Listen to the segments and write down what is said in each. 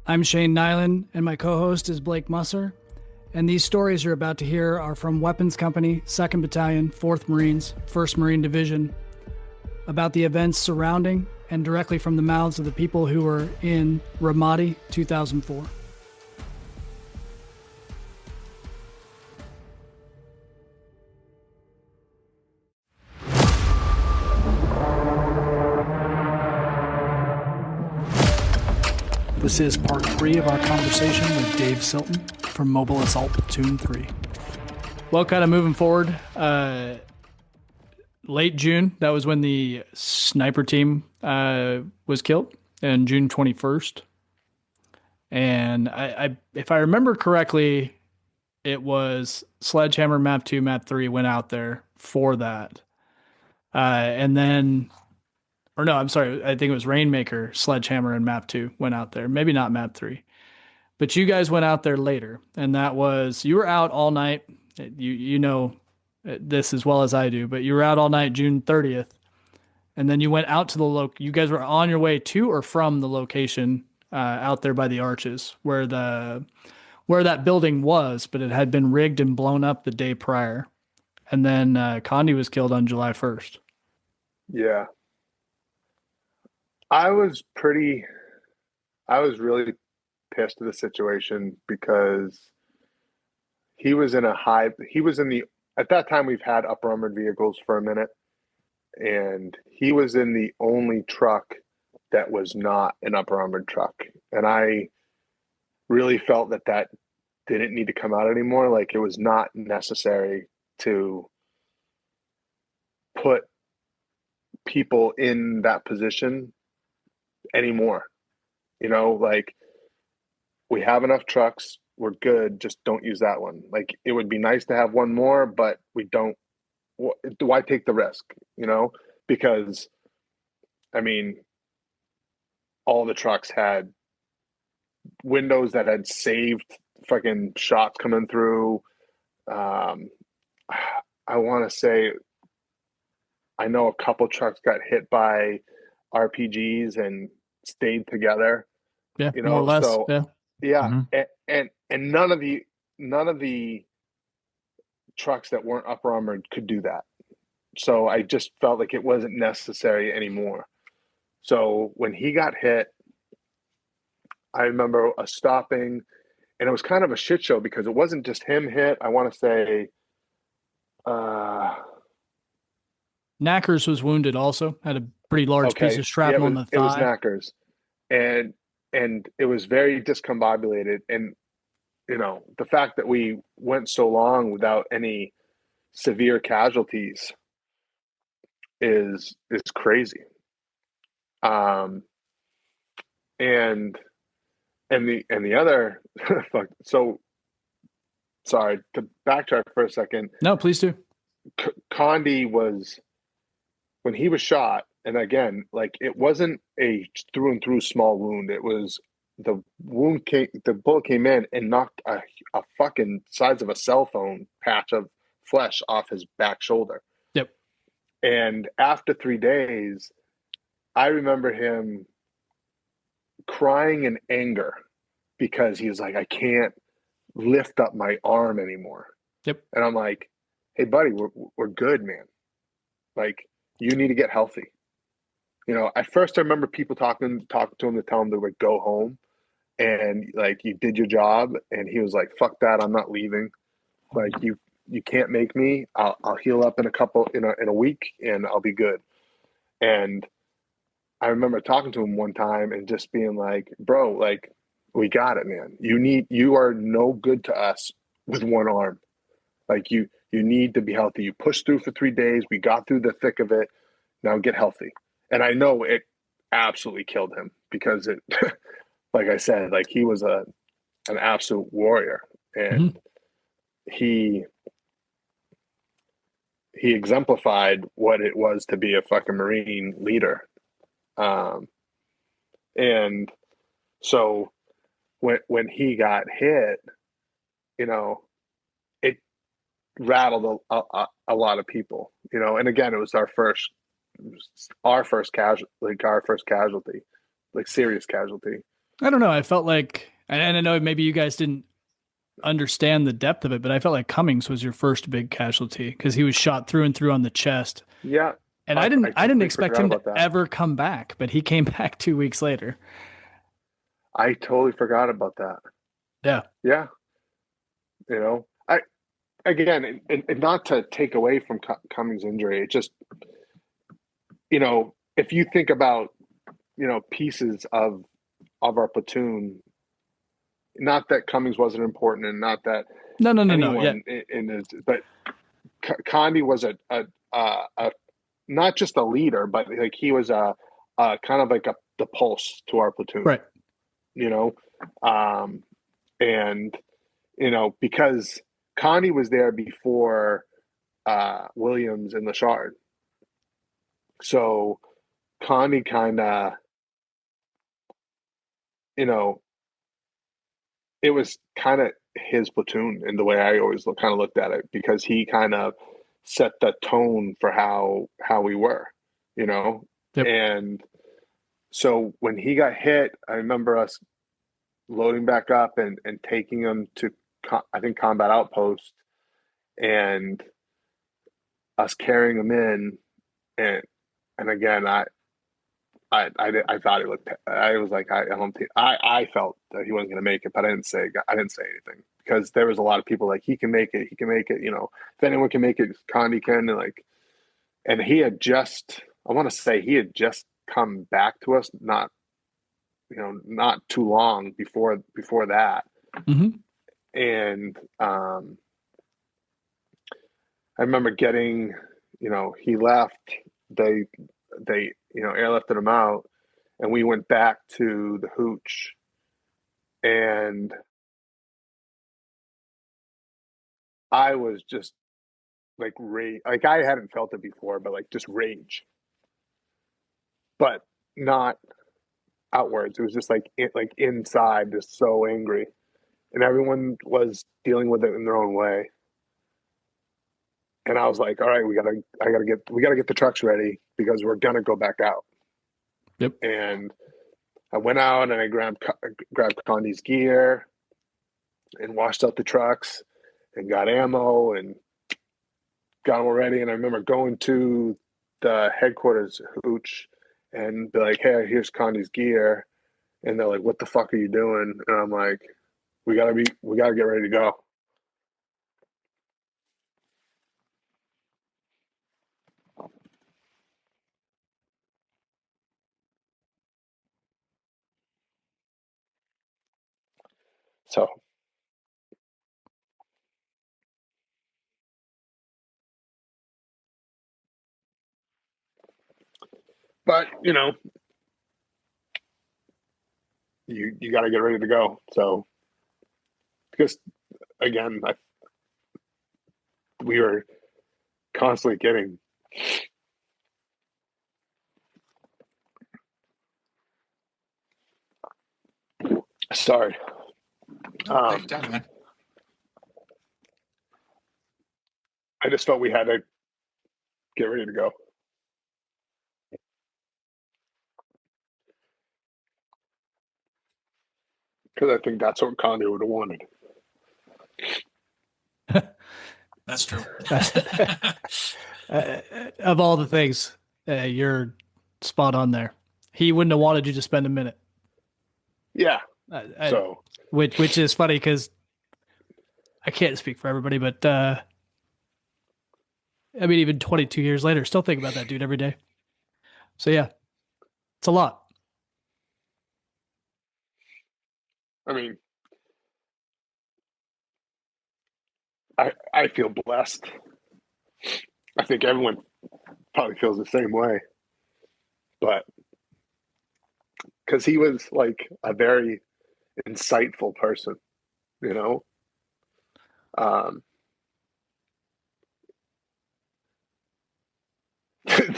I'm Shane Nyland, and my co host is Blake Musser. And these stories you're about to hear are from Weapons Company, 2nd Battalion, 4th Marines, 1st Marine Division, about the events surrounding and directly from the mouths of the people who were in Ramadi 2004. This is part 3 of our conversation with Dave Silton from Mobile Assault Platoon 3. Well, kind of moving forward, late June, that was when the sniper team was killed, on June 21st. And I if I remember correctly, it was Sledgehammer, Map 2, Map 3 went out there for that. And then... Or no, I'm sorry. I think it was Rainmaker, Sledgehammer, and Map 2 went out there. Maybe not Map 3. But you guys went out there later. And that was, you were out all night. You know this as well as I do, but you were out all night June 30th. And then you went out to the you guys were on your way to or from the location out there by the arches where that building was, but it had been rigged and blown up the day prior. And then Conde was killed on July 1st. Yeah. I was really pissed at the situation because he was in at that time we've had upper armored vehicles for a minute, and he was in the only truck that was not an upper armored truck. And I really felt that didn't need to come out anymore. Like, it was not necessary to put people in that position anymore. Like, we have enough trucks, we're good, just don't use that one. Like, it would be nice to have one more, but we don't. Why take the risk? Because I mean, all the trucks had windows that had saved fucking shots coming through. I want to say, I know a couple trucks got hit by RPGs and stayed together. Yeah, more or less. So yeah. yeah, and none of the trucks that weren't upper armored could do that. So I just felt like it wasn't necessary anymore. So when he got hit, I remember us stopping, and it was kind of a shit show because it wasn't just him hit. I want to say, Knackers was wounded also, had a pretty large piece of shrapnel in the thigh. It was Knackers, and it was very discombobulated. And the fact that we went so long without any severe casualties is crazy. And the other fuck. So sorry to backtrack for a second. No, please do. Conde was, when he was shot, and again, like, it wasn't a through and through small wound. It was the bullet came in and knocked a fucking size of a cell phone patch of flesh off his back shoulder. Yep. And after 3 days, I remember him crying in anger because he was like, I can't lift up my arm anymore. Yep. And I'm like, hey buddy, we're good, man. Like, you need to get healthy. At first I remember people talking to him to tell him to, like, go home and, like, you did your job. And he was like, fuck that, I'm not leaving. Like, you can't make me. I'll heal up in a week and I'll be good. And I remember talking to him one time and just being like, bro, like, we got it, man. You are no good to us with one arm. Like, you need to be healthy. You pushed through for 3 days. We got through the thick of it. Now get healthy. And I know it absolutely killed him because it, like I said, like, he was an absolute warrior, and he exemplified what it was to be a fucking Marine leader. And so when he got hit, it rattled a lot of people, and again, it was our first casualty, like, serious casualty. I don't know. I felt like, and I know maybe you guys didn't understand the depth of it, but I felt like Cummings was your first big casualty because he was shot through and through on the chest. Yeah, And I I didn't completely expect forgot him to about that. ever come back, but he came back 2 weeks later. I totally forgot about that. Yeah. Yeah, you know, I again, and not to take away from Cummings' injury, it just, if you think about, pieces of our platoon, not that Cummings wasn't important, and not that No, no, no, no. Yeah. anyone in his, but Conde was a not just a leader, but like he was a kind of like the pulse to our platoon, Right. you know, um, and because Conde was there before Williams and Lashard, so Conde kind of, you know, it was kind of his platoon in the way I always kind of looked at it, because he kind of set the tone for how we were, you know, Yep. and so when he got hit, I remember us loading back up and taking him to I think combat outpost, and us carrying him in, and again I thought he looked. I was like, I don't think I felt that he wasn't going to make it, but I didn't say anything, because there was a lot of people like, he can make it, he can make it. If anyone can make it, Conde can. And he had just, I want to say he had just come back to us, not too long before that, Hmm. and I remember getting, he left. They airlifted him out, and we went back to the hooch, and I was just like rage. Like, I hadn't felt it before, but like just rage, but not outwards. It was just like inside, just so angry, and everyone was dealing with it in their own way. And I was like, all right, we gotta get the trucks ready, because we're gonna go back out. Yep. And I went out and I grabbed Conde's gear and washed out the trucks and got ammo and got them all ready. And I remember going to the headquarters hooch and be like, hey, here's Conde's gear. And they're like, what the fuck are you doing? And I'm like, we gotta get ready to go. So, but you got to get ready to go. So, because again, we were constantly getting, sorry. No, take Um, your time, man. I just felt we had to get ready to go, because I think that's what Conde would have wanted. That's true. Of all the things, you're spot on there. He wouldn't have wanted you to spend a minute. Yeah. I, I, So, which is funny because I can't speak for everybody, but I mean, even 22 years later, still think about that dude every day. So yeah, it's a lot. I mean, I feel blessed. I think everyone probably feels the same way, but because he was like a very insightful person, you know. Um,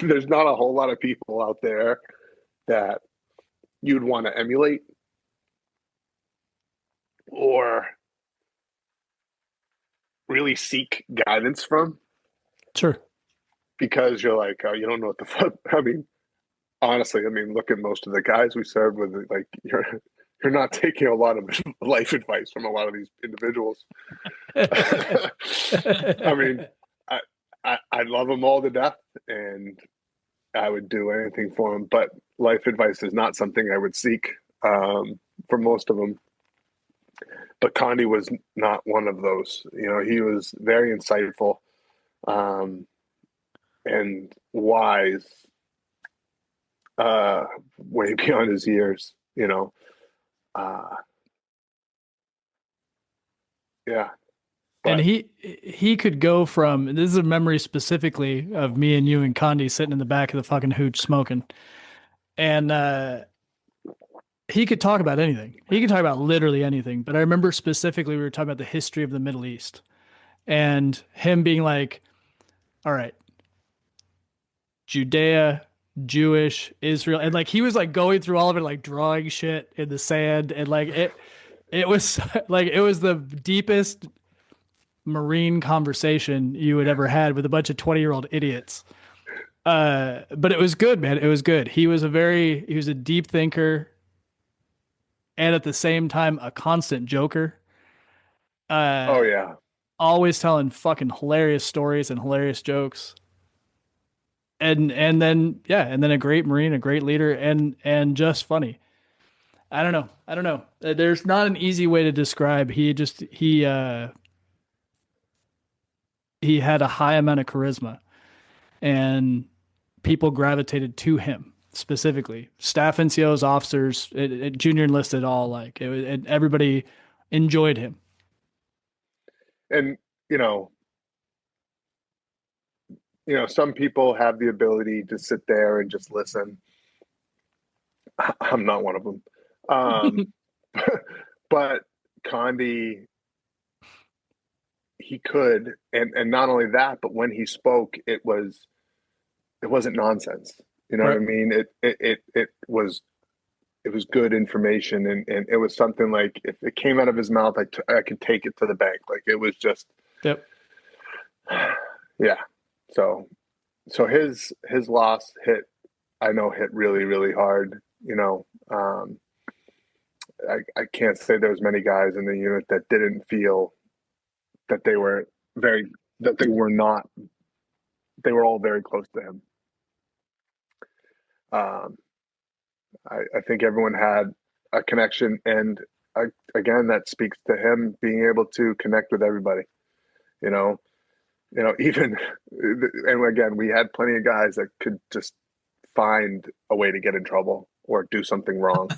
there's not a whole lot of people out there that you'd want to emulate or really seek guidance from, Sure. because you're like, oh, you don't know what the fuck. I mean, honestly, I mean, look at most of the guys we served with. Like, you're you're not taking a lot of life advice from a lot of these individuals. I mean, I love them all to death, and I would do anything for them. But life advice is not something I would seek for most of them. But Conde was not one of those. You know, he was very insightful and wise, way beyond his years. You know, yeah. And But he could go from, this is a memory specifically of me and you and Conde sitting in the back of the fucking hooch smoking. And he could talk about anything. He could talk about literally anything. But I remember specifically we were talking about the history of the Middle East and him being like, all right, Judea, Jewish, Israel. And like he was like going through all of it, like drawing shit in the sand. And like it was like it was the deepest marine conversation you had ever had with a bunch of 20-year-old idiots. But it was good, man. It was good. He was a deep thinker and at the same time a constant joker. oh yeah, Always telling fucking hilarious stories and hilarious jokes. And then yeah, and then a great marine, a great leader, and just funny. I don't know. There's not an easy way to describe. He had a high amount of charisma, and people gravitated to him specifically. Staff NCOs, officers, junior enlisted, all like everybody enjoyed him. and you know, some people have the ability to sit there and just listen. I'm not one of them. But Conde, he could, and not only that, but when he spoke, it wasn't nonsense. You know what I Right. mean? It was good information, and it was something like if it came out of his mouth, I could take it to the bank. Like it was just, Yep. yeah. So his loss hit, I know, hit really, really hard. You know, I can't say there was many guys in the unit that didn't feel that they were that they were not, they were all very close to him. Um, I think everyone had a connection, and again, that speaks to him being able to connect with everybody. You know, even, and again, we had plenty of guys that could just find a way to get in trouble or do something wrong,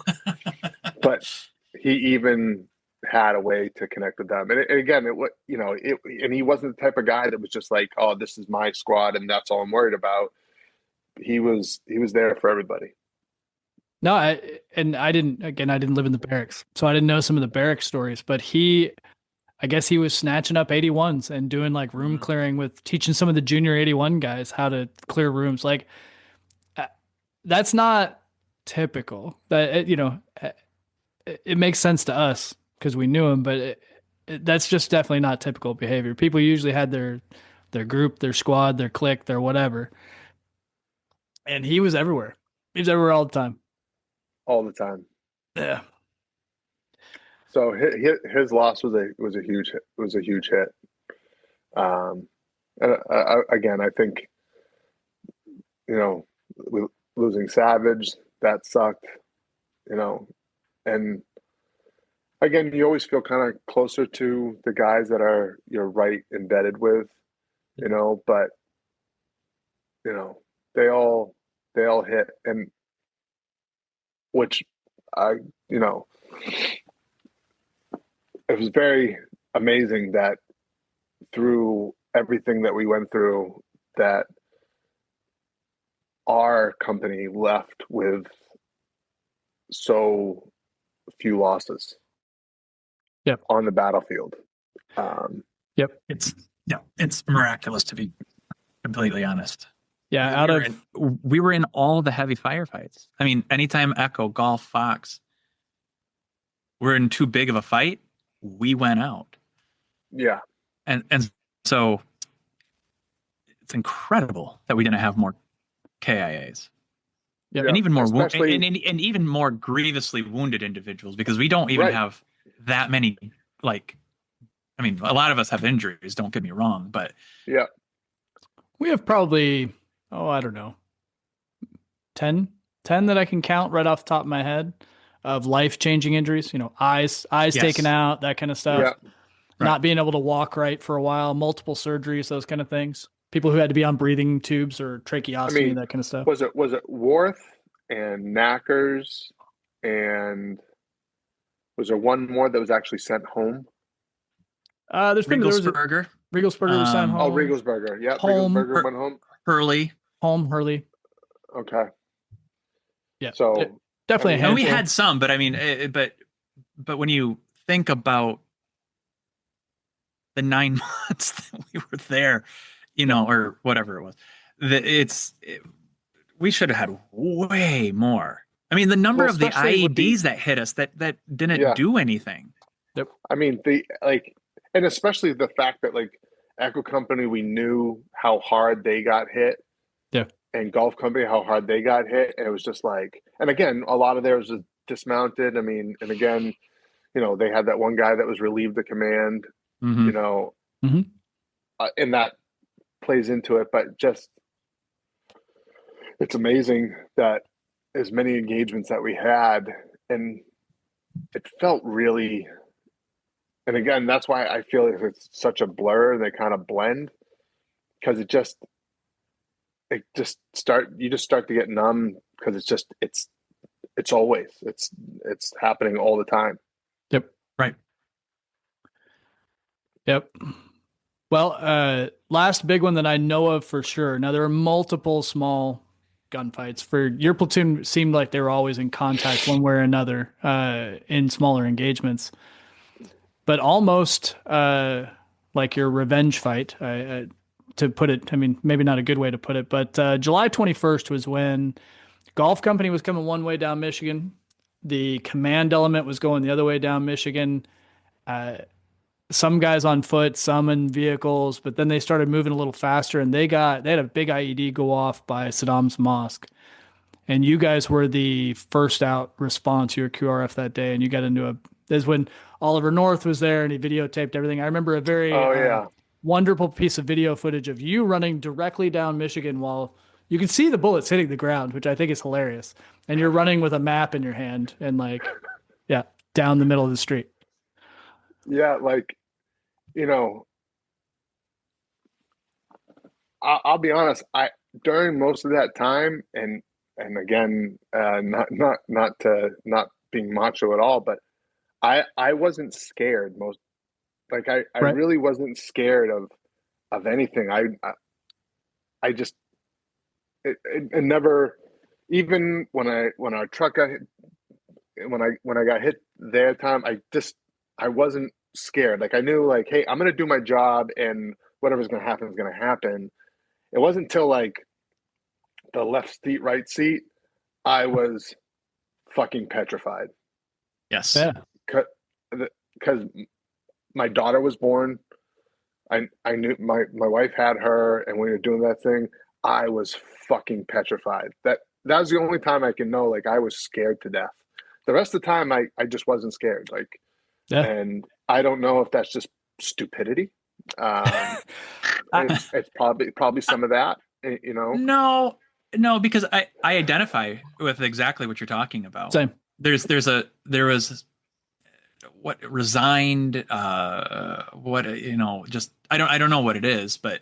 but he even had a way to connect with them. And again, and he wasn't the type of guy that was just like, oh, this is my squad and that's all I'm worried about. He was there for everybody. No, I didn't live in the barracks, so I didn't know some of the barracks stories, but I guess he was snatching up 81s and doing like room clearing with teaching some of the junior 81 guys how to clear rooms. Like that's not typical. That it makes sense to us because we knew him, but that's just definitely not typical behavior. People usually had their group, their squad, their clique, their whatever, and he was everywhere. He was everywhere all the time. All the time. Yeah. So his loss was a huge hit. And again, I think, losing Savage, that sucked. And again, you always feel kind of closer to the guys that you're right embedded with, but they all hit, and which it was very amazing that through everything that we went through, that our company left with so few losses. Yep. On the battlefield. Yep. It's miraculous, to be completely honest. Yeah. We were in all the heavy firefights. I mean, anytime Echo, Golf, Fox, we're in too big of a fight, we went out. Yeah. And so it's incredible that we didn't have more KIAs. Yep. And even more especially and even more grievously wounded individuals, because we don't even right. have that many. Like, I mean, a lot of us have injuries. Don't get me wrong, but Yeah, We have probably, oh, I don't know, 10, 10 that I can count right off the top of my head of life-changing injuries, eyes taken yes, out, that kind of stuff. yeah. Right. Not being able to walk right for a while, multiple surgeries, those kind of things. People who had to be on breathing tubes or I tracheostomy, mean, that kind of stuff. was it Worth and Knackers, and was there one more that was actually sent home? There was a Riegelsberger, Riegelsberger was sent Oh, home. Riegelsberger. Yeah, Home, Riegelsberger went home. Hurley. Hurley. Okay, Yeah. so I Definitely a mean, And we handful. had some, but I mean, but when you think about the 9 months that we were there, or whatever it was, we should have had way more. I mean, the number well, of the especially with IEDs that hit us that didn't yeah. do anything. Yep. I mean, and especially the fact that like Echo Company, we knew how hard they got hit, Yeah. and Golf Company how hard they got hit, and it was just like, and again, a lot of theirs was dismounted. I mean, and again, they had that one guy that was relieved of command, Mm-hmm. Mhm. And that plays into it. But just, it's amazing that as many engagements that we had, and it felt really. And again, that's why I feel like it's such a blur. They kind of blend because you just start to get numb because it's always it's happening all the time. Yep. Right. Yep. Well, last big one that I know of for sure. Now there are multiple small gunfights. For your platoon, seemed like they were always in contact one way or another in smaller engagements, but almost like your revenge fight. To put it, I mean, maybe not a good way to put it, but July 21st was when Golf Company was coming one way down Michigan. The command element was going the other way down Michigan. Some guys on foot, some in vehicles, but then they started moving a little faster, and they had a big IED go off by Saddam's mosque. And you guys were the first out response, your QRF that day, and you got into this is when Oliver North was there and he videotaped everything. I remember a very Oh yeah, wonderful piece of video footage of you running directly down Michigan while you can see the bullets hitting the ground, which I think is hilarious. And you're running with a map in your hand and yeah, down the middle of the street. yeah. Like you know, I'll be honest. During most of that time, and again, not being macho at all, but I wasn't scared most. Like I Right. really wasn't scared of anything. I just it never, even when our truck got hit, when I got hit that time, I wasn't scared. Like I knew like, hey, I'm gonna do my job, and whatever's gonna happen is gonna happen. It wasn't until like the left seat, right seat, I was fucking petrified. Yes. Yeah. Because my daughter was born. I knew my wife had her, and when we were doing that thing, I was fucking petrified. That was the only time I can know like I was scared to death. The rest of the time I just wasn't scared. Like, Yeah. and I don't know if that's just stupidity. It's probably some of that, you know. No, because I identify with exactly what you're talking about. Same. There was what resigned, just I don't know what it is, but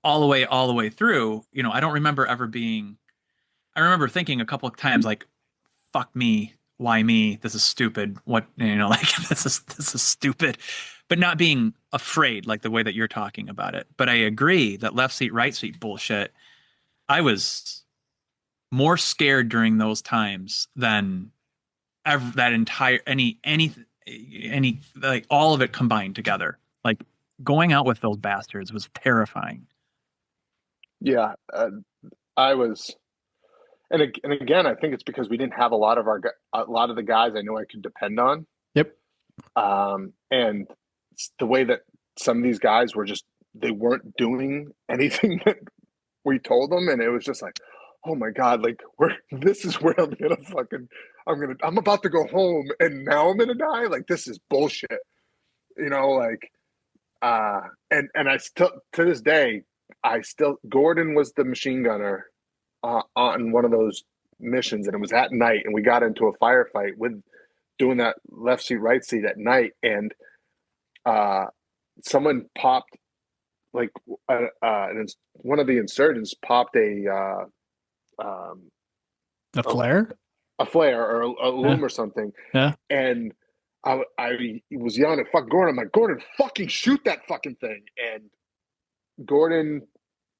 all the way through, I don't remember I remember thinking a couple of times like, fuck me, why me? This is stupid. What, like this is stupid, but not being afraid like the way that you're talking about it. But I agree that left seat, right seat bullshit. I was more scared during those times than that entire any like all of it combined together. Like going out with those bastards was terrifying. Yeah, I was, and again, I think it's because we didn't have a lot of the guys I know I could depend on. Yep. And the way that some of these guys they weren't doing anything that we told them, and it was just like, oh my God, like this is where I'm about to go home and now I'm gonna die. Like this is bullshit. You know, like and I still to this day, Gordon was the machine gunner on one of those missions, and it was at night, and we got into a firefight with doing that left seat, right seat at night, and someone popped like one of the insurgents popped A flare? a flare or a loom Yeah. or something, Yeah. and I was yelling at fucking Gordon. I'm like, Gordon, fucking shoot that fucking thing. And Gordon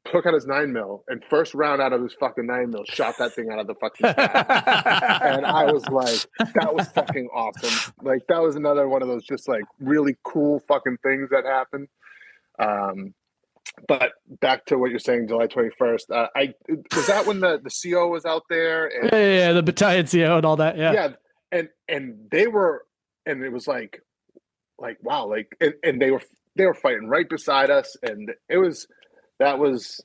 took out his 9mm and first round out of his fucking 9mm shot that thing out of the fucking sky. And I was like, that was fucking awesome. Like that was another one of those just like really cool fucking things that happened. But back to what you're saying, July 21st. Was that when the CO was out there? And, yeah, the battalion CO and all that. Yeah. Yeah. And they were, and it was like wow, like and they were fighting right beside us, and that was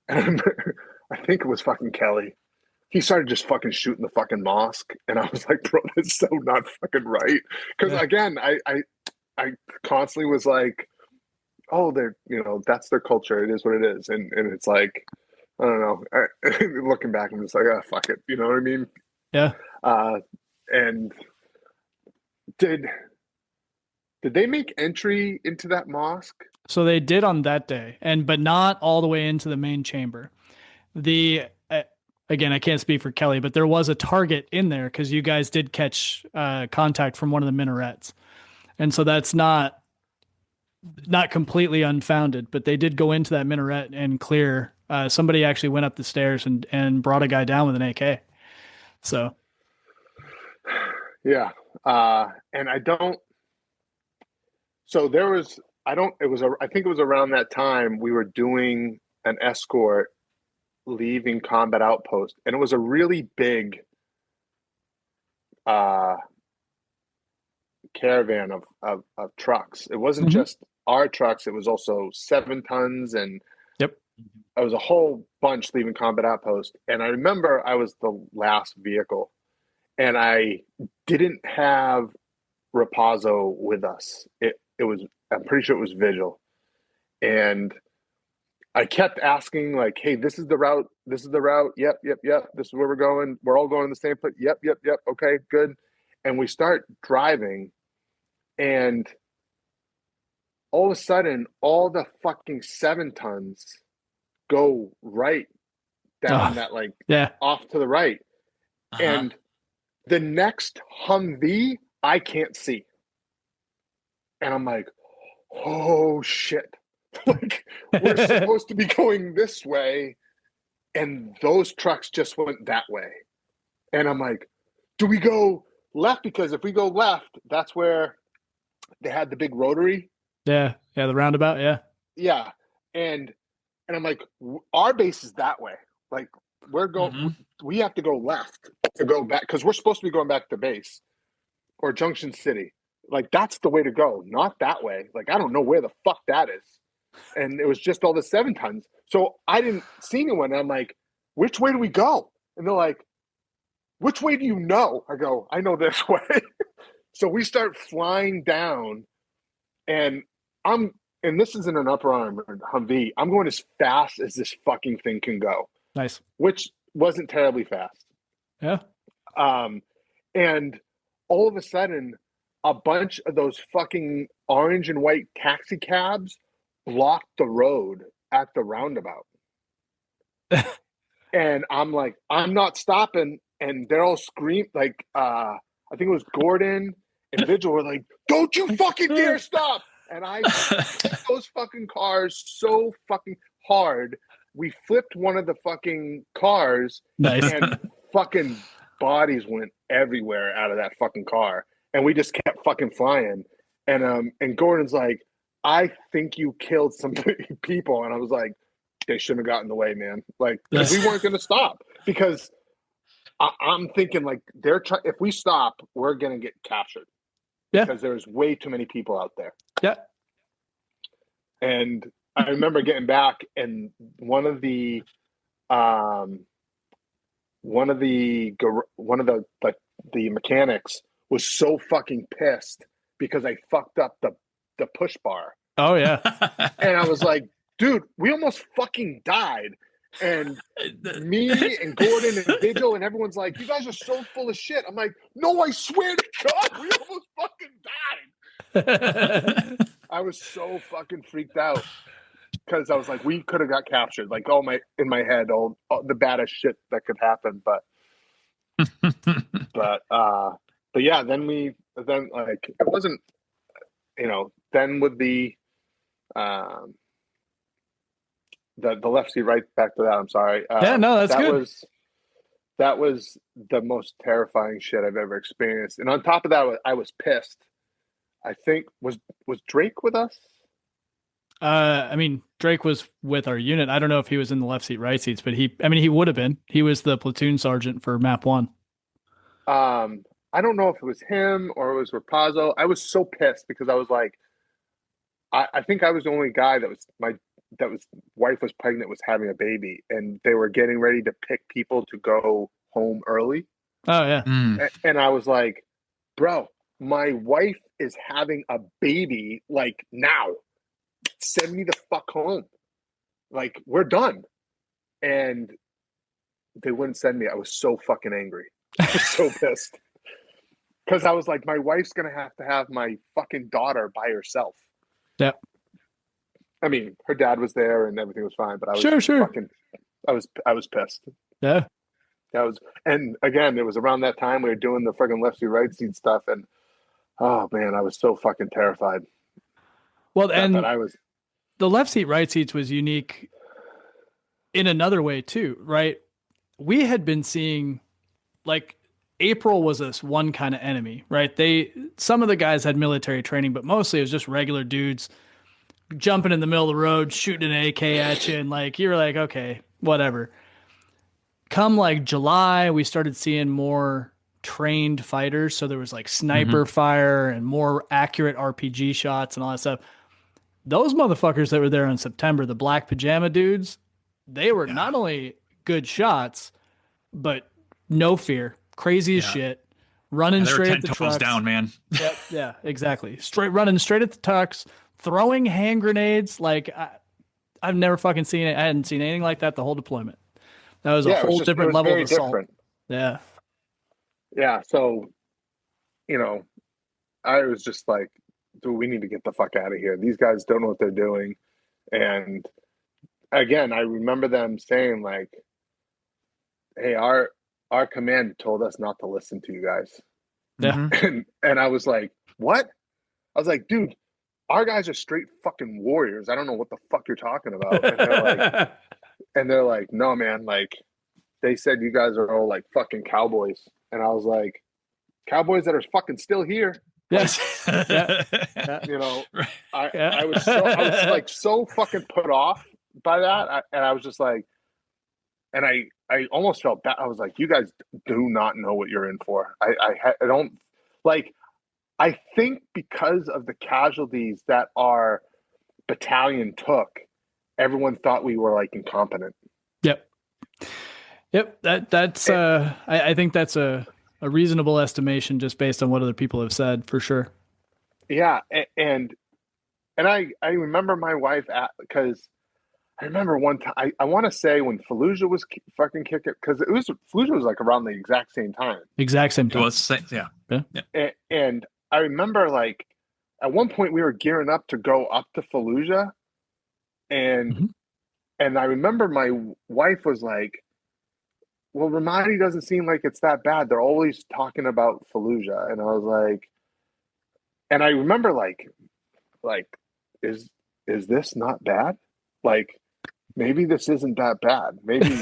I think it was fucking Kelly. He started just fucking shooting the fucking mosque, and I was like, bro, that's so not fucking right. Because again, I constantly was like, oh, they're, that's their culture. It is what it is, and it's like, I don't know. Looking back, I'm just like, oh, fuck it. You know what I mean? Yeah. And did they make entry into that mosque? So they did on that day, but not all the way into the main chamber. Again, I can't speak for Kelly, but there was a target in there because you guys did catch contact from one of the minarets, and so that's not completely unfounded. But they did go into that minaret and clear. Somebody actually went up the stairs and brought a guy down with an AK. So, yeah, and I don't. So there was. I don't. It was. I think it was around that time we were doing an escort leaving combat outpost, and it was a really big caravan of trucks. It wasn't just our trucks, it was also 7 tons, and yep, it was a whole bunch leaving combat outpost. And I remember I was the last vehicle, and I didn't have Rapazo with us. It was, I'm pretty sure it was Vigil, and I kept asking, like, hey, this is the route. This is the route. Yep. This is where we're going. We're all going to the same place. Yep. Okay, good. And we start driving, and all of a sudden, all the fucking 7 tons go right down that, like, off to the right. And the next Humvee, I can't see. And I'm like, oh, shit. Like, we're supposed to be going this way, and those trucks just went that way. And I'm like, do we go left? Because if we go left, that's where they had the big rotary. Yeah, the roundabout, yeah. And I'm like, our base is that way. Like, we're going, we have to go left to go back, because we're supposed to be going back to base or Junction City. Like, that's the way to go, not that way. Like, I don't know where the fuck that is. And it was just all the 7 tons. So I didn't see anyone. And I'm like, which way do we go? And they're like, which way do you know? I go, I know this way. So we start flying down, and this isn't an upper arm Humvee. I'm going as fast as this fucking thing can go. Nice. Which wasn't terribly fast. Yeah. And all of a sudden, a bunch of those fucking orange and white taxi cabs blocked the road at the roundabout. And I'm like, I'm not stopping. And they're all scream, like, I think it was Gordon and Vigil were like, don't you fucking dare stop. And I hit those fucking cars so fucking hard. We flipped one of the fucking cars. Nice. And fucking bodies went everywhere out of that fucking car. And we just kept fucking flying. And Gordon's like, I think you killed some people. And I was like, they shouldn't have gotten in the way, man. Like, we weren't going to stop, because I'm thinking, like, if we stop, we're going to get captured. Yeah. Because there's way too many people out there. Yeah. And I remember getting back, and one of the um, one of the mechanics was so fucking pissed because I fucked up the push bar. Oh yeah. And I was like, dude, we almost fucking died. And me and Gordon and Vigil and everyone's like, you guys are so full of shit. I'm like, no, I swear to God, we almost fucking died. I was so fucking freaked out because I was like, we could have got captured. Like, in my head, all the baddest shit that could happen. But yeah, then like it wasn't, then with the left seat, right back to that. I'm sorry. Yeah, no, that's good. That was the most terrifying shit I've ever experienced. And on top of that, I was pissed. I think was Drake with us? I mean, Drake was with our unit. I don't know if he was in the left seat, right seats, but he would have been. He was the platoon sergeant for Map 1. I don't know if it was him or it was Rapazzo. I was so pissed because I was like, I think I was the only guy that was wife was pregnant, was having a baby, and they were getting ready to pick people to go home early. Oh yeah. And I was like, bro, my wife is having a baby like now. Send me the fuck home. Like, we're done. And they wouldn't send me. I was so fucking angry. I was so pissed. Because I was like, my wife's going to have my fucking daughter by herself. Yep. I mean, her dad was there and everything was fine, but I was sure. I was pissed. Yeah. And again, it was around that time we were doing the fucking left seat, right seat stuff. And oh man, I was so fucking terrified. Well, and I was, the left seat, right seats was unique in another way too, right? We had been seeing, like, April was this one kind of enemy, right? Some of the guys had military training, but mostly it was just regular dudes jumping in the middle of the road, shooting an AK at you, and like you were like, okay, whatever. Come like July, we started seeing more trained fighters, so there was like sniper fire and more accurate RPG shots and all that stuff. Those motherfuckers that were there in September, the black pajama dudes, they were not only good shots, but no fear, crazy as shit, running straight at the trucks. Down, man. Yep, yeah, exactly. Running straight at the tucks, throwing hand grenades. Like, I've never fucking seen it. I hadn't seen anything like that the whole deployment. That was a whole different level of assault. Different. Yeah. Yeah. So, I was just like, dude, we need to get the fuck out of here. These guys don't know what they're doing. And again, I remember them saying like, hey, our command told us not to listen to you guys. Yeah. And I was like, what? I was like, dude, our guys are straight fucking warriors. I don't know what the fuck you're talking about. And they're like, no, man, like, they said you guys are all like fucking cowboys. And I was like, cowboys that are fucking still here. Yes. I was like so fucking put off by that. And I was just like, and I almost felt bad. I was like, you guys do not know what you're in for. I don't like, I think because of the casualties that our battalion took, everyone thought we were like incompetent. Yep. That's I think that's a reasonable estimation just based on what other people have said, for sure. Yeah. And I remember my wife because I remember one time, I want to say when Fallujah was fucking kicking, because Fallujah was like around the exact same time. Exact same time. It was, yeah. And I remember like at one point we were gearing up to go up to Fallujah, and I remember my wife was like, well, Ramadi doesn't seem like it's that bad. They're always talking about Fallujah. And I was like, and I remember like, is this not bad? Like, maybe this isn't that bad. Maybe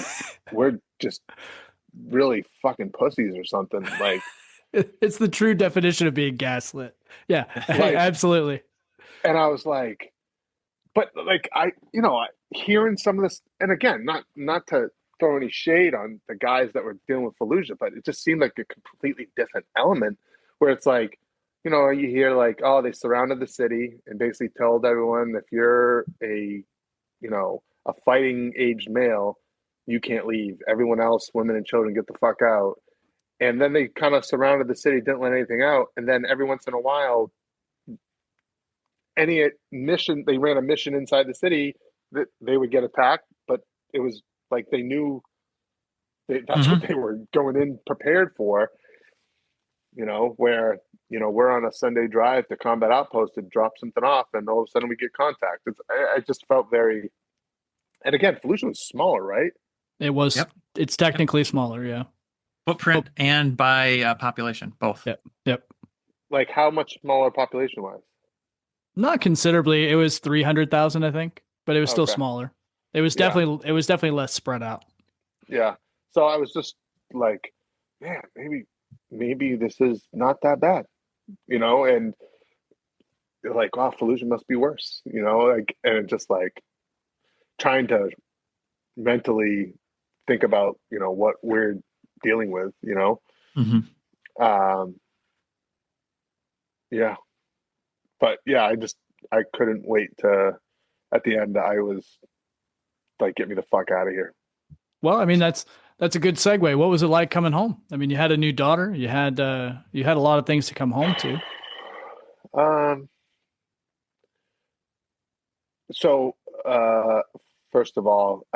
we're just really fucking pussies or something. Like, it's the true definition of being gaslit. Yeah, like, absolutely. And I was like, but like, hearing some of this, and again, not to throw any shade on the guys that were dealing with Fallujah, but it just seemed like a completely different element where it's like, you hear like, oh, they surrounded the city and basically told everyone, if you're a fighting aged male, you can't leave. Everyone else, women and children, get the fuck out. And then they kind of surrounded the city, didn't let anything out. And then every once in a while, any mission, they ran a mission inside the city that they would get attacked, but it was like they knew that's what they were going in prepared for, where, we're on a Sunday drive to combat outpost to drop something off, and all of a sudden we get contact. I just felt very, and again, Fallujah was smaller, right? It was, it's technically smaller, yeah. Footprint and by population, both. Yep. Like how much smaller population wise? Not considerably. It was 300,000, I think, but it was still smaller. It was definitely less spread out. Yeah. So I was just like, man, maybe this is not that bad, and like, wow, Fallujah must be worse, and just like trying to mentally think about, what we're dealing with, yeah. But yeah, I couldn't wait to, at the end, I was like, get me the fuck out of here. Well, I mean, that's a good segue. What was it like coming home? I mean, you had a new daughter. You had a lot of things to come home to. So, first of all,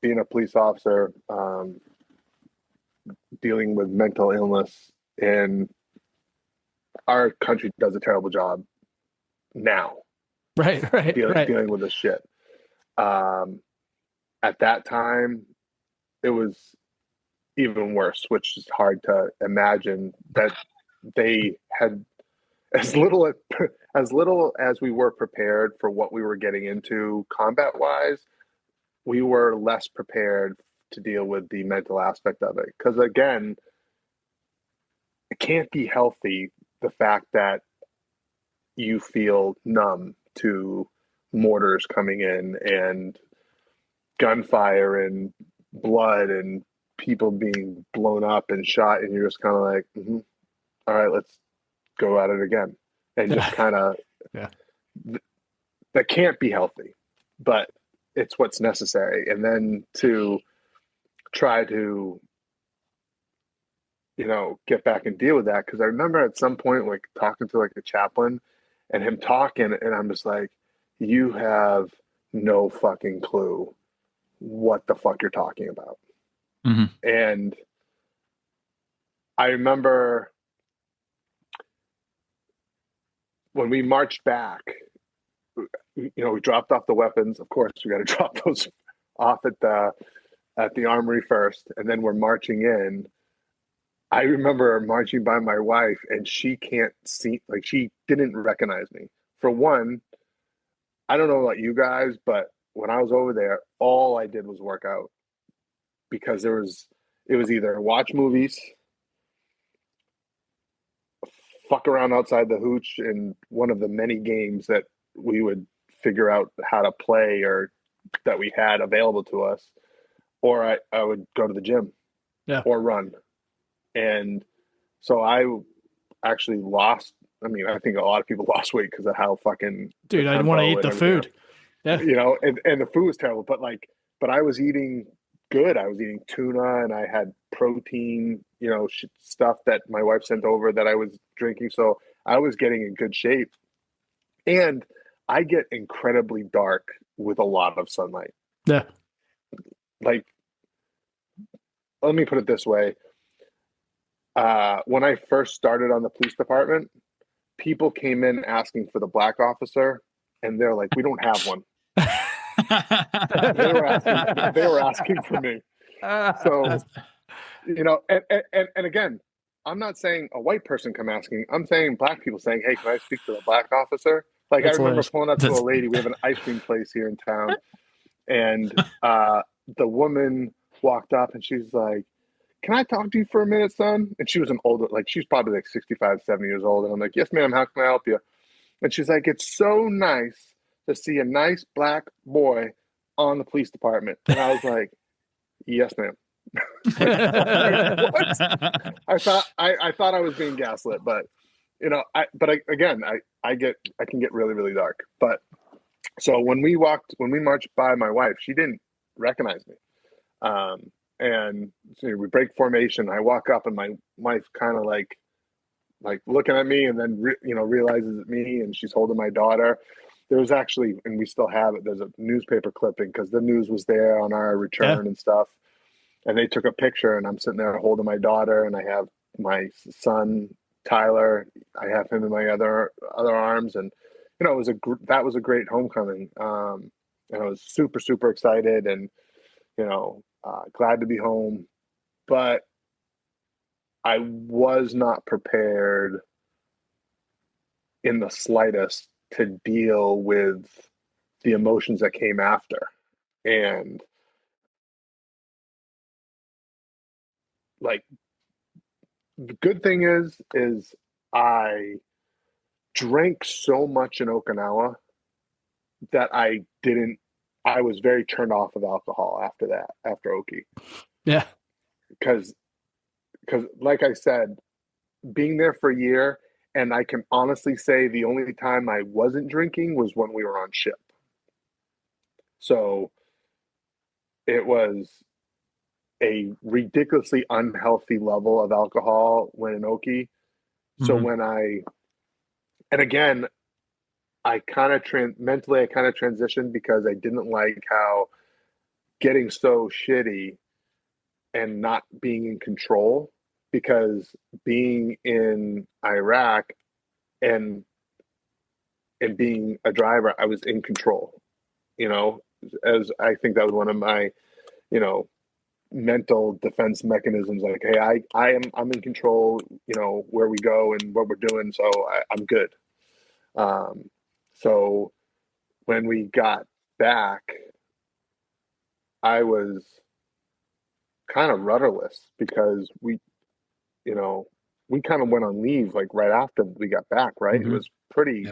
being a police officer, dealing with mental illness in our country does a terrible job now. Right. Dealing with this shit. At that time, it was even worse, which is hard to imagine that they had as little as we were prepared for what we were getting into combat wise. We were less prepared to deal with the mental aspect of it. Because again, it can't be healthy, the fact that you feel numb to mortars coming in and gunfire and blood and people being blown up and shot, and you're just kind of like, all right, let's go at it again. And just kind of, that can't be healthy, but it's what's necessary. And then to try to, get back and deal with that. Cause I remember at some point, like talking to like a chaplain and him talking, and I'm just like, you have no fucking clue what the fuck you're talking about. And I remember when we marched back, we dropped off the weapons. Of course, we got to drop those off at the armory first, and then we're marching in. I remember marching by my wife, and she can't see, like she didn't recognize me. For one, I don't know about you guys, but when I was over there, all I did was work out, because it was either watch movies, fuck around outside the hooch in one of the many games that we would figure out how to play or that we had available to us, or I would go to the gym or run. And so I actually lost. I mean, I think a lot of people lost weight because of how fucking I didn't want to eat the food. And the food was terrible, but I was eating good. I was eating tuna, and I had protein, stuff that my wife sent over that I was drinking. So I was getting in good shape. And I get incredibly dark with a lot of sunlight. Yeah. Like, let me put it this way. When I first started on the police department, people came in asking for the black officer, and they're like, we don't have one. they were asking for me. So, and again, I'm not saying a white person come asking. I'm saying black people saying, hey, can I speak to the black officer? Like, I remember pulling up to a lady. We have an ice cream place here in town. And the woman walked up, and she's like, can I talk to you for a minute, son? And she was an older, like, she's probably like 65, 70 years old. And I'm like, yes, ma'am, how can I help you? And she's like, it's so nice to see a nice black boy on the police department. And I was like, yes, ma'am. What? I thought I was being gaslit, but I can get really, really dark. But so when we marched by my wife, she didn't recognize me. And so we break formation. I walk up, and my wife kind of like looking at me, and then realizes it's me, and she's holding my daughter. There was actually, and we still have it, there's a newspaper clipping because the news was there on our return and stuff. And they took a picture, and I'm sitting there holding my daughter, and I have my son Tyler. I have him in my other arms, and it was that was a great homecoming. And I was super, super excited, and glad to be home. But I was not prepared in the slightest to deal with the emotions that came after. And like, the good thing is I drank so much in Okinawa that I was very turned off of alcohol after Oki. Yeah. Because like I said, being there for a year, and I can honestly say the only time I wasn't drinking was when we were on ship. So it was a ridiculously unhealthy level of alcohol when in Oki. So when and again, I kind of mentally, I kind of transitioned because I didn't like how getting so shitty and not being in control, because being in Iraq and being a driver, I was in control, as I think that was one of my, mental defense mechanisms. Like, hey, I'm in control, where we go and what we're doing. So I'm good. So when we got back, I was kind of rudderless because we kind of went on leave like right after we got back, right? It was pretty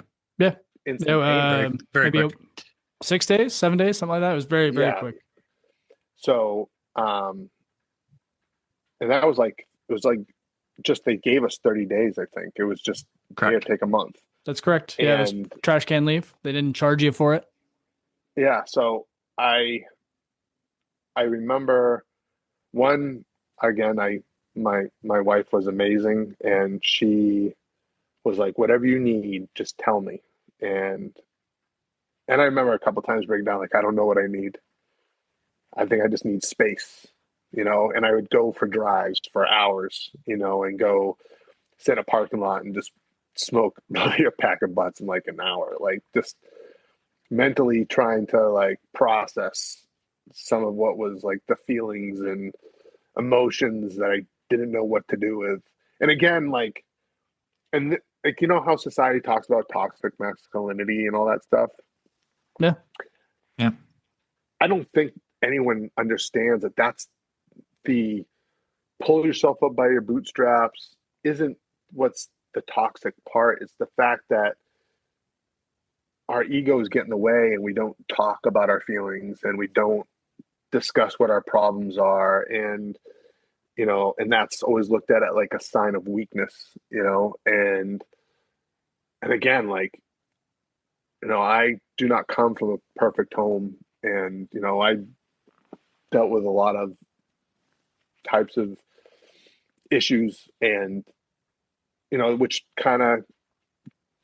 instantaneous. Very maybe quick. 6 days, 7 days, something like that. It was very, very quick. So, and that was like, it was like just, they gave us 30 days, I think. It was just, here, take a month. That's correct. Yeah, it was trash can leave. They didn't charge you for it. Yeah, so I remember my wife was amazing, and she was like, whatever you need, just tell me. And I remember a couple times breaking down, like, I don't know what I need. I think I just need space, and I would go for drives for hours, and go sit in a parking lot and just smoke a pack of butts in like an hour, like just mentally trying to like process some of what was like the feelings and emotions that I didn't know what to do with. And again, like, how society talks about toxic masculinity and all that stuff. Yeah. I don't think anyone understands that that's the pull yourself up by your bootstraps isn't what's the toxic part. It's the fact that our egos get in the way, and we don't talk about our feelings, and we don't discuss what our problems are. And, and that's always looked at like a sign of weakness, and again, like, I do not come from a perfect home, and, I dealt with a lot of types of issues, and, which kind of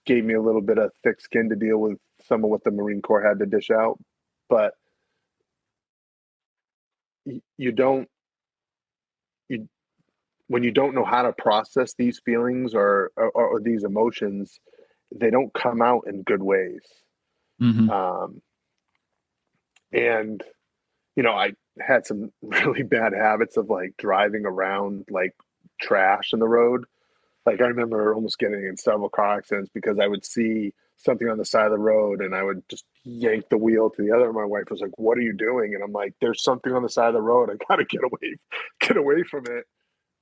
gave me a little bit of thick skin to deal with some of what the Marine Corps had to dish out. But when you don't know how to process these feelings or these emotions, they don't come out in good ways. And, I had some really bad habits of like driving around like trash in the road. Like, I remember almost getting in several car accidents because I would see something on the side of the road and I would just yank the wheel to the other. My wife was like, what are you doing? And I'm like, there's something on the side of the road. I got to get away from it.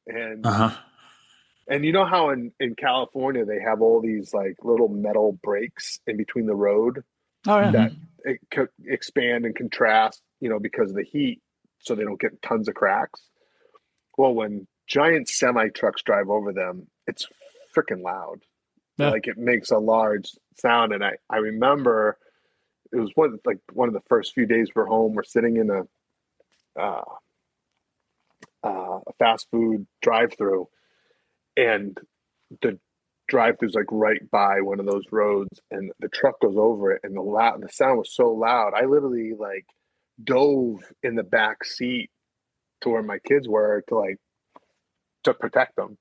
And, and you know how in California, they have all these like little metal breaks in between the road that it could expand and contrast, because of the heat, so they don't get tons of cracks. Well, when giant semi trucks drive over them, it's freaking loud. Yeah. Like, it makes a large sound. And I remember it was one of the first few days we're home. We're sitting in a fast food drive-through, and the drive-through's like right by one of those roads, and the truck goes over it, and the sound was so loud. I literally like dove in the back seat to where my kids were to protect them.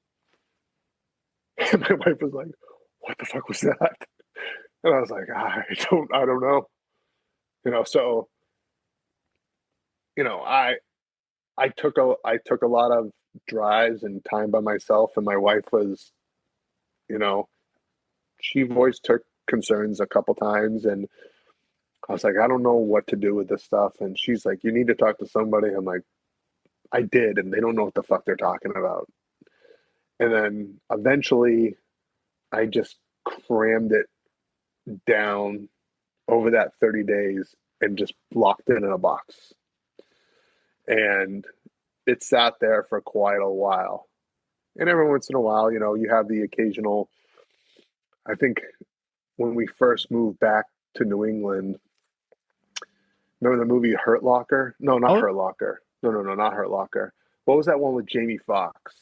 And my wife was like, "What the fuck was that?" And I was like, I don't know. So I took a lot of drives and time by myself, and my wife was, she voiced her concerns a couple times, and I was like, I don't know what to do with this stuff. And she's like, you need to talk to somebody. I'm like, I did, and they don't know what the fuck they're talking about. And then eventually I just crammed it down over that 30 days and just locked it in a box. And it sat there for quite a while. And every once in a while, you have the occasional, I think when we first moved back to New England, remember the movie Hurt Locker? No, not Hurt Locker. No, not Hurt Locker. What was that one with Jamie Foxx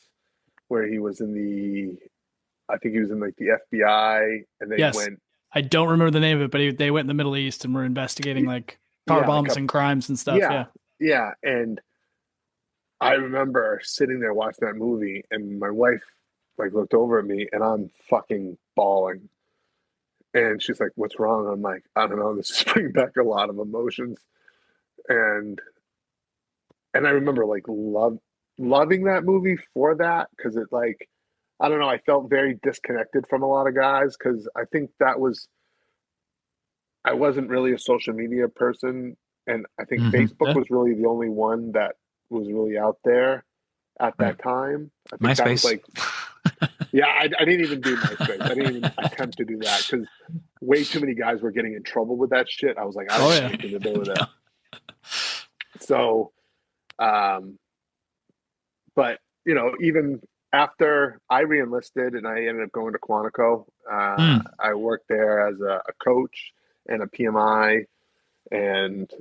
where he was I think he was in like the FBI, and they Yes. went. I don't remember the name of it, but they went in the Middle East and were investigating like car bombs and crimes and stuff. Yeah. And I remember sitting there watching that movie, and my wife like looked over at me, and I'm fucking bawling. And she's like, "What's wrong?" I'm like, "I don't know. This is bringing back a lot of emotions." And I remember like loving that movie for that, because it like, I don't know, I felt very disconnected from a lot of guys, because I think I wasn't really a social media person, and I think Facebook was really the only one that was really out there at that time. I think that was MySpace. like, yeah, I didn't even do MySpace. I didn't even attempt to do that, because way too many guys were getting in trouble with that shit. I was like, I don't have anything to do with it. So, but even after I re-enlisted and I ended up going to Quantico, I worked there as a coach and a PMI, and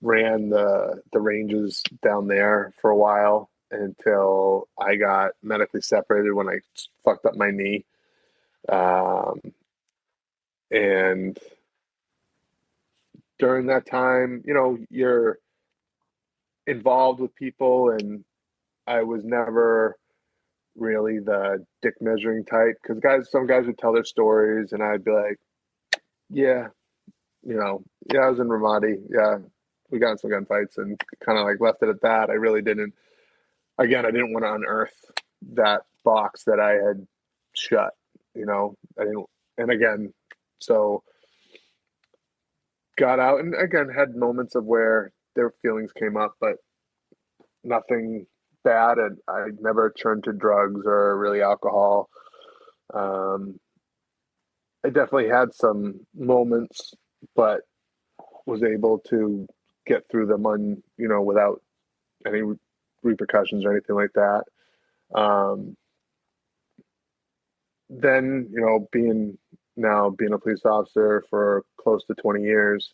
ran the ranges down there for a while until I got medically separated when I fucked up my knee. And during that time, you're involved with people, and I was never really the dick measuring type, because some guys would tell their stories and I'd be like, yeah, I was in Ramadi. Yeah, we got in some gunfights, and kind of like left it at that. I really didn't. Again, I didn't want to unearth that box that I had shut. I didn't. And again, so got out, and again had moments of where their feelings came up, but nothing bad. And I never turned to drugs or really alcohol. I definitely had some moments, but was able to get through them without any repercussions or anything like that. Then, being a police officer for close to 20 years,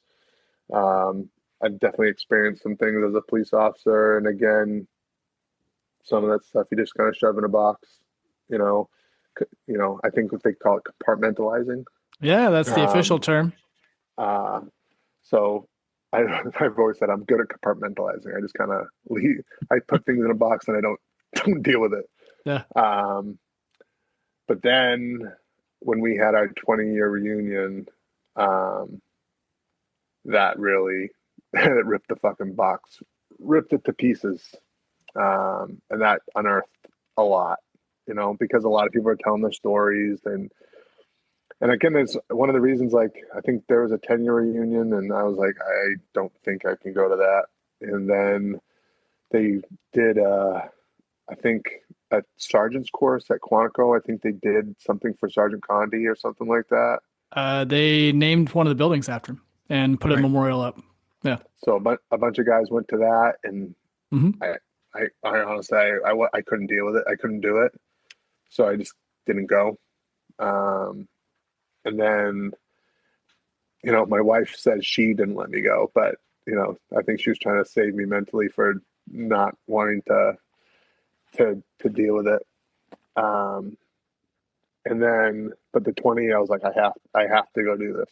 I've definitely experienced some things as a police officer. And again, some of that stuff you just kind of shove in a box, I think what they call it compartmentalizing. Yeah, that's the official term. So I've always said I'm good at compartmentalizing. I just kind of I put things in a box and I don't deal with it. Yeah. But then when we had our 20-year reunion, that really it ripped the fucking box, ripped it to pieces. And that unearthed a lot, because a lot of people are telling their stories, and again, it's one of the reasons, like, I think there was a 10-year reunion, and I was like, I don't think I can go to that. And then they did, I think, a sergeant's course at Quantico. I think they did something for Sergeant Conde or something like that. They named one of the buildings after him and put a memorial up. Yeah. So a bunch of guys went to that, and I honestly, I couldn't deal with it. I couldn't do it. So I just didn't go. And then, my wife said she didn't let me go, but, I think she was trying to save me mentally for not wanting to to deal with it. And then, but the 20, I was like, I have to go do this.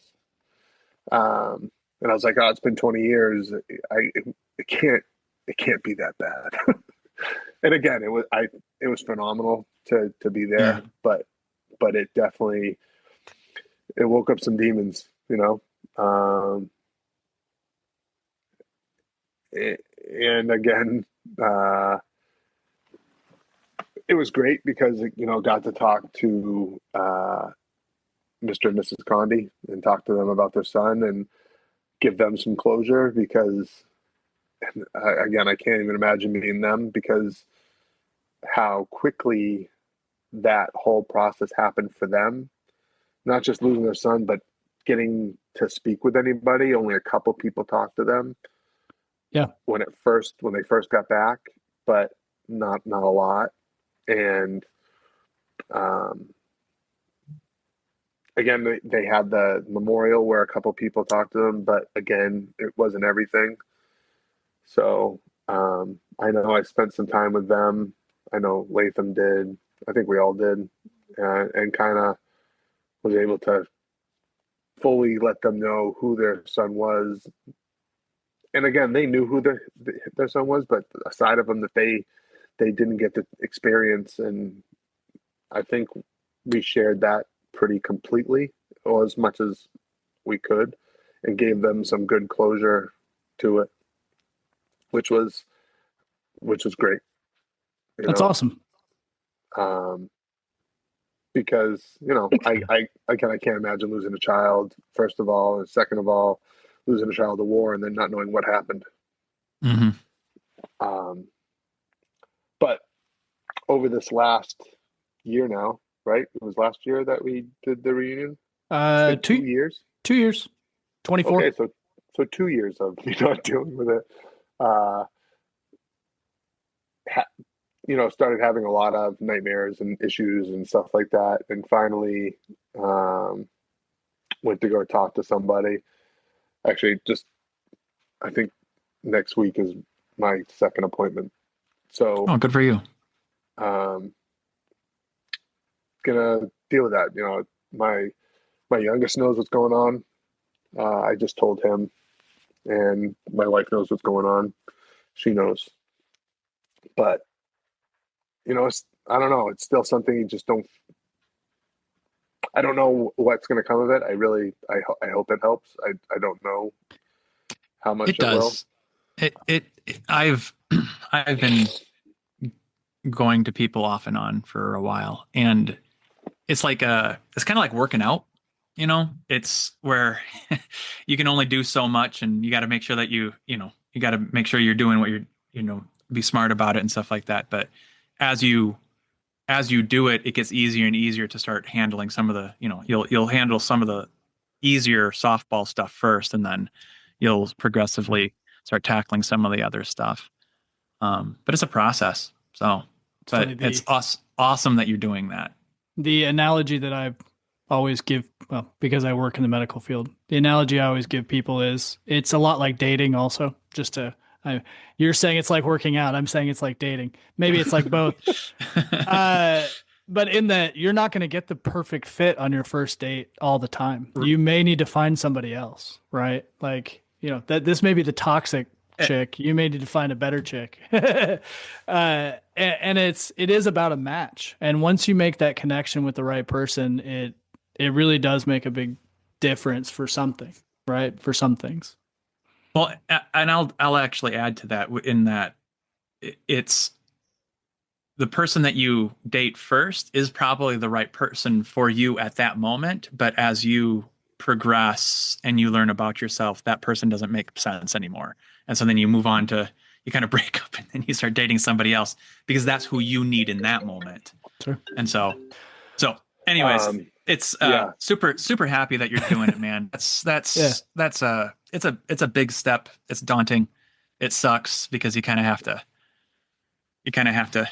And I was like, oh, it's been 20 years. It can't be that bad. And again, it was phenomenal to be there, Yeah. but it definitely, it woke up some demons, you know? And again, it was great because, you know, got to talk to Mr. and Mrs. Conde and talk to them about their son and give them some closure because, again, I can't even imagine being them because how quickly that whole process happened for them, not just losing their son, but getting to speak with anybody. Only a couple people talked to them. Yeah. When they first got back, but not a lot. And again, they had the memorial where a couple people talked to them, but again, it wasn't everything. So I know I spent some time with them. I know Latham did. I think we all did, and kind of was able to fully let them know who their son was. And again, they knew who their son was, but aside of them that they didn't get to experience, and I think we shared that pretty completely, or as much as we could, and gave them some good closure to it, which was great. That's awesome. Because, you know, I can't imagine losing a child, first of all, and second of all, losing a child to war and then not knowing what happened. Mm-hmm. But over this last year now, right? It was last year that we did the reunion. 2 years. 2 years. 24. Okay, so 2 years of me not dealing with it. You know, started having a lot of nightmares and issues and stuff like that, and finally went to go talk to somebody. Actually, just I think next week is my second appointment. So, Oh, good for you. Gonna deal with that. You know, my youngest knows what's going on. I just told him, and my wife knows what's going on. She knows, but you know, I don't know. It's still something you just don't. I don't know what's going to come of it. I hope it helps. I don't know how much It does. I've been going to people off and on for a while, and it's like it's kind of like working out. You know, it's where you can only do so much, and you got to make sure that you got to make sure you're doing what you're, be smart about it and stuff like that. But as you do it, it gets easier and easier to start handling some of the, you'll handle some of the easier softball stuff first, and then you'll progressively start tackling some of the other stuff. But it's a process. So, it's awesome that you're doing that. The analogy that I always give, well, because I work in the medical field, the analogy I always give people is it's a lot like dating also. You're saying it's like working out. I'm saying it's like dating. Maybe it's like both. But in that you're not going to get the perfect fit on your first date all the time. You may need to find somebody else, right? Like, that this may be the toxic chick. You may need to find a better chick. And it is about a match. And once you make that connection with the right person, it really does make a big difference for something, right? For some things. Well, and I'll actually add to that in that it's the person that you date first is probably the right person for you at that moment. But as you progress and you learn about yourself, that person doesn't make sense anymore. And so then you move on you kind of break up and then you start dating somebody else because that's who you need in that moment. Sure. And so anyways, it's super, super happy that you're doing it, man. It's a big step. It's daunting. It sucks because you kind of have to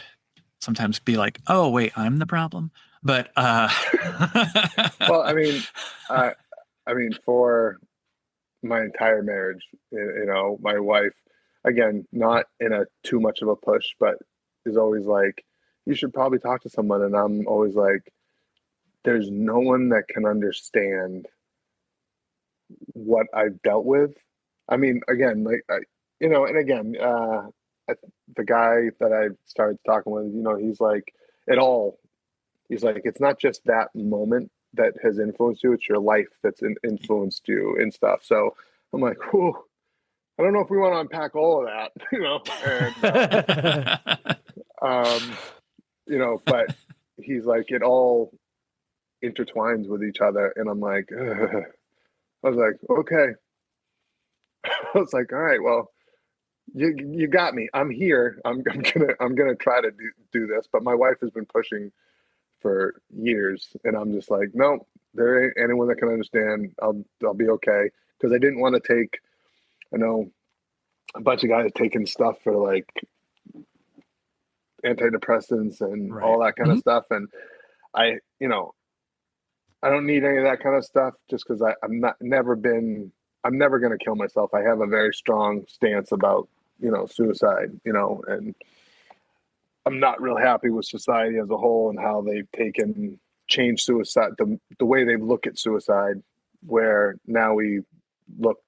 sometimes be like, oh wait, I'm the problem. But well, I mean, for my entire marriage, my wife, again, not in a too much of a push, but is always like, you should probably talk to someone. And I'm always like, there's no one that can understand what I've dealt with. I mean, again, like, and again, the guy that I started talking with, he's like, he's like, it's not just that moment that has influenced you, it's your life that's influenced you and stuff. So I'm like, whew, I don't know if we want to unpack all of that, and, but he's like, it all intertwines with each other. And I'm like, ugh. I was like, okay. I was like, all right, well, you got me. I'm here. I'm gonna try to do this. But my wife has been pushing for years, and I'm just like, no, there ain't anyone that can understand. I'll be okay, because I didn't want to take. I know a bunch of guys taking stuff for like antidepressants and all that kind of stuff, and I don't need any of that kind of stuff, just because I'm never going to kill myself. I have a very strong stance about, suicide, and I'm not real happy with society as a whole and how they've changed suicide, the way they look at suicide, where now we look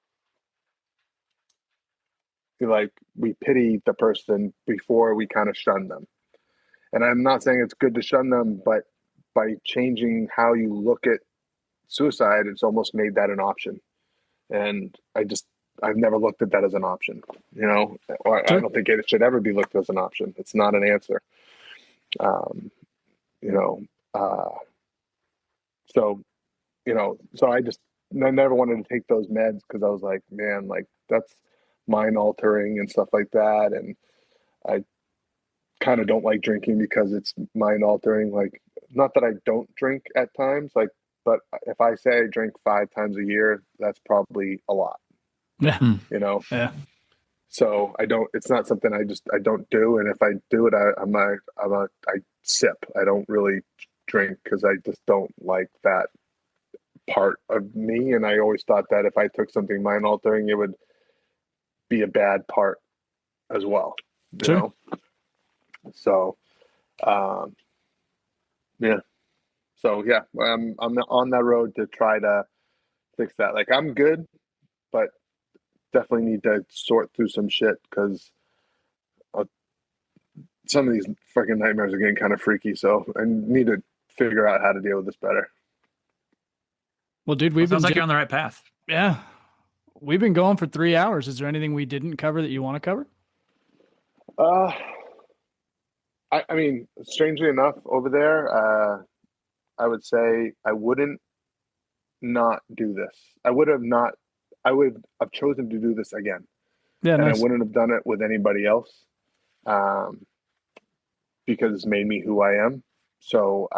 like we pity the person before we kind of shun them. And I'm not saying it's good to shun them, but by changing how you look at suicide, it's almost made that an option. And I've never looked at that as an option, or I don't think it should ever be looked as an option. It's not an answer. So I never wanted to take those meds, because I was like, man, like, that's mind altering and stuff like that. And I kind of don't like drinking because it's mind altering. Like, not that I don't drink at times, like, but if I say I drink 5 times a year, that's probably a lot. Yeah. Yeah. So it's not something I don't do. And if I do it, I sip. I don't really drink, because I just don't like that part of me. And I always thought that if I took something mind altering, it would be a bad part as well. You know? So, yeah. So yeah, I'm on that road to try to fix that. Like, I'm good, but definitely need to sort through some shit, because some of these fucking nightmares are getting kind of freaky. So I need to figure out how to deal with this better. Well, dude, sounds like you're on the right path. Yeah, we've been going for 3 hours. Is there anything we didn't cover that you want to cover? I mean, strangely enough, over there, I would say I wouldn't not do this. I would have chosen to do this again. Yeah, and nice. I wouldn't have done it with anybody else, because it's made me who I am. So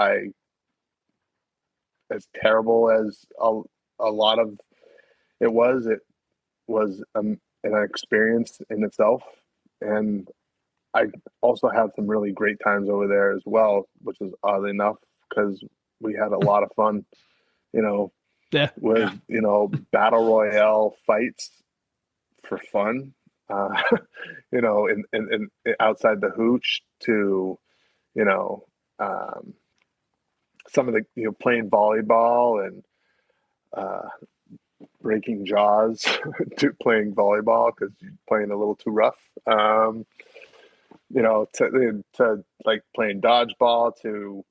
as terrible as a lot of it was an experience in itself. And I also had some really great times over there as well, which is oddly enough, because we had a lot of fun, with battle royale fights for fun, in outside the hooch, to some of the playing volleyball and breaking jaws to playing volleyball because you're playing a little too rough. To like playing dodgeball, to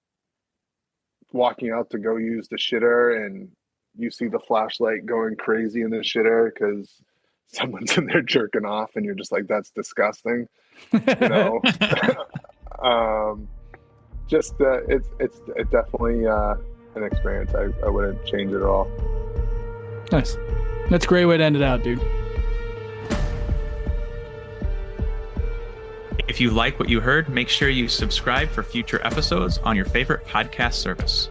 walking out to go use the shitter, and you see the flashlight going crazy in the shitter because someone's in there jerking off, and you're just like, that's disgusting. It's definitely an experience. I wouldn't change it at all. Nice. That's a great way to end it out, dude. If you like what you heard, make sure you subscribe for future episodes on your favorite podcast service.